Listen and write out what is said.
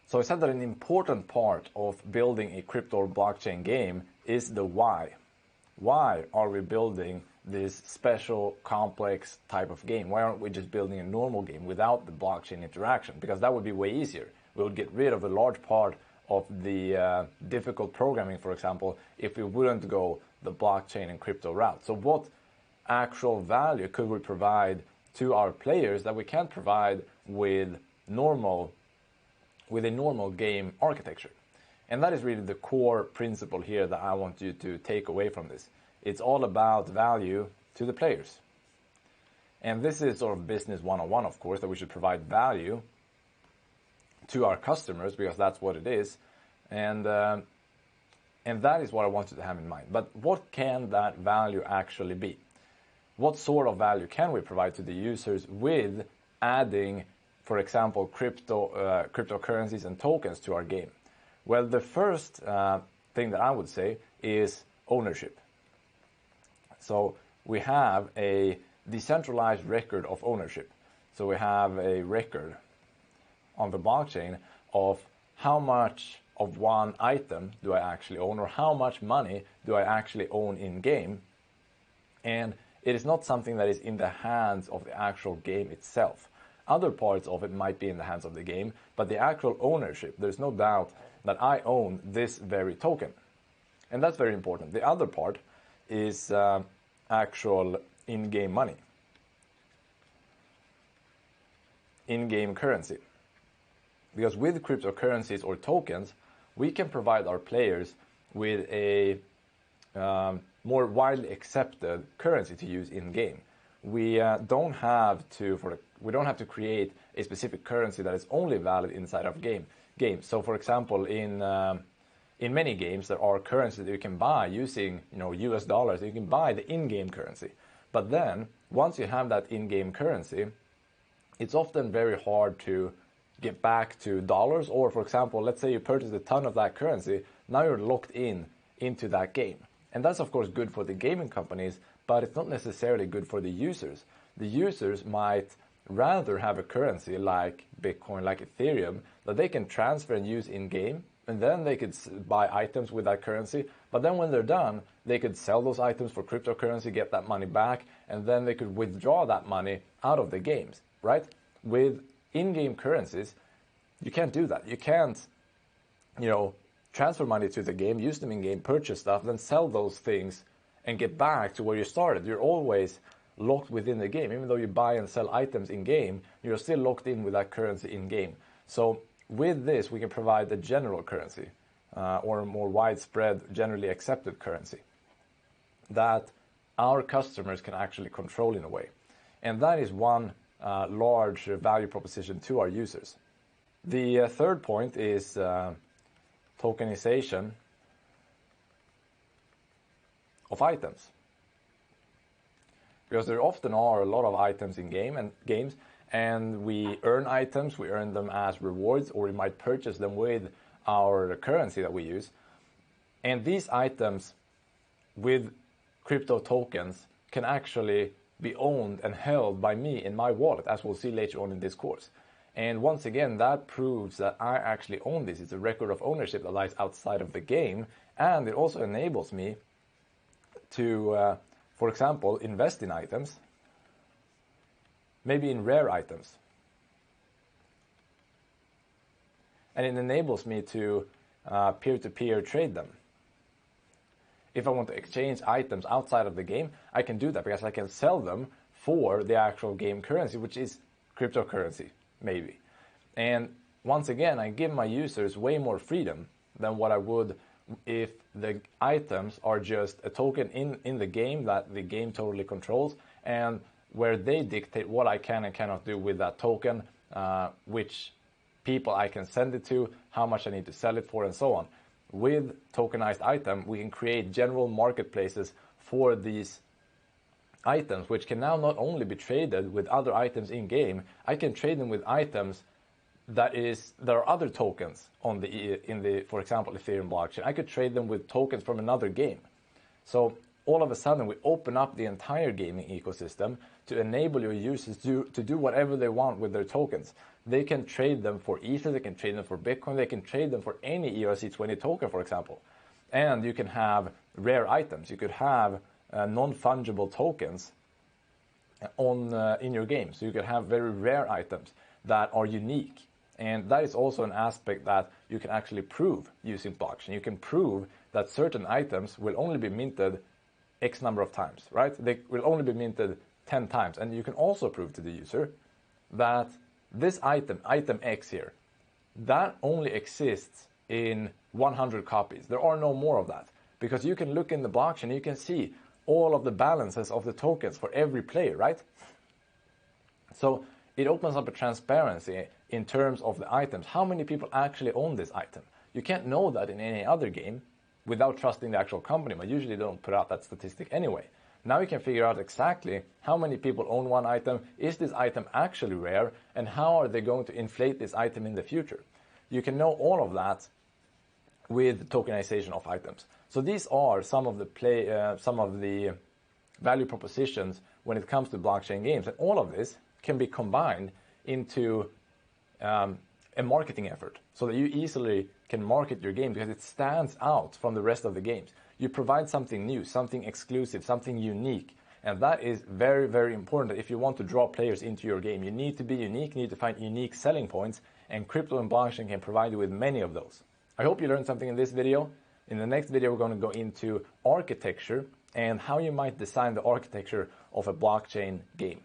So I said that an important part of building a crypto or blockchain game is the why. Why are we building this special, complex type of game? Why aren't we just building a normal game without the blockchain interaction? Because that would be way easier. We would get rid of a large part of the difficult programming, for example, if we wouldn't go the blockchain and crypto route. So what actual value could we provide to our players that we can't provide with a normal game architecture? And that is really the core principle here that I want you to take away from this. It's all about value to the players. And this is sort of business 101, of course, that we should provide value to our customers, because that's what it is. And that is what I want you to have in mind. But what can that value actually be? What sort of value can we provide to the users with adding, for example, cryptocurrencies and tokens to our game? Well, the first thing that I would say is ownership. So we have a decentralized record of ownership. So we have a record on the blockchain of how much of one item do I actually own, or how much money do I actually own in game. And it is not something that is in the hands of the actual game itself. Other parts of it might be in the hands of the game, but the actual ownership, there's no doubt that I own this very token. And that's very important. The other part is actual in-game money, in-game currency. Because with cryptocurrencies or tokens, we can provide our players with a more widely accepted currency to use in-game. We don't have to create a specific currency that is only valid inside of games. So, for example, in many games, there are currencies that you can buy using, US dollars. You can buy the in-game currency. But then, once you have that in-game currency, it's often very hard to get back to dollars. Or, for example, let's say you purchased a ton of that currency. Now you're locked into that game. And that's, of course, good for the gaming companies, but it's not necessarily good for the users. The users might rather have a currency like Bitcoin, like Ethereum, that they can transfer and use in-game, and then they could buy items with that currency. But then when they're done, they could sell those items for cryptocurrency, get that money back, and then they could withdraw that money out of the games, right? With in-game currencies, you can't do that. You can't, transfer money to the game, use them in-game, purchase stuff, then sell those things and get back to where you started. You're always locked within the game. Even though you buy and sell items in-game, you're still locked in with that currency in-game. So with this, we can provide the general currency, or a more widespread, generally accepted currency that our customers can actually control in a way. And that is one large value proposition to our users. The third point is tokenization of items. Because there often are a lot of items in games, and we earn items, we earn them as rewards, or we might purchase them with our currency that we use. And these items with crypto tokens can actually be owned and held by me in my wallet, as we'll see later on in this course. And once again, that proves that I actually own this. It's a record of ownership that lies outside of the game, and it also enables me to, for example, invest in items, maybe in rare items. And it enables me to peer-to-peer trade them. If I want to exchange items outside of the game, I can do that because I can sell them for the actual game currency, which is cryptocurrency, maybe. And once again, I give my users way more freedom than what I would if the items are just a token in the game that the game totally controls, and where they dictate what I can and cannot do with that token, which people I can send it to, how much I need to sell it for, and so on. With tokenized item, we can create general marketplaces for these items, which can now not only be traded with other items in game. I can trade them with items there are other tokens on in the, for example, Ethereum blockchain. I could trade them with tokens from another game. So all of a sudden, we open up the entire gaming ecosystem to enable your users to do whatever they want with their tokens. they can trade them for Ether, they can trade them for Bitcoin, they can trade them for any ERC20 token, for example. And you can have rare items. You could have non-fungible tokens in your game. So you could have very rare items that are unique. And that is also an aspect that you can actually prove using blockchain. You can prove that certain items will only be minted X number of times, right? They will only be minted 10 times. And you can also prove to the user that this item X here, that only exists in 100 copies. There are no more of that. Because you can look in the blockchain, you can see all of the balances of the tokens for every player, right? So it opens up a transparency in terms of the items. How many people actually own this item? You can't know that in any other game without trusting the actual company, but usually they don't put out that statistic anyway. Now you can figure out exactly how many people own one item, is this item actually rare, and how are they going to inflate this item in the future. You can know all of that with tokenization of items. So these are some of the value propositions when it comes to blockchain games, and all of this can be combined into a marketing effort so that you easily can market your game because it stands out from the rest of the games. You provide something new, something exclusive, something unique, and that is very, very important. If you want to draw players into your game, you need to be unique, you need to find unique selling points, and crypto and blockchain can provide you with many of those. I hope you learned something in this video. In the next video, we're going to go into architecture and how you might design the architecture of a blockchain game.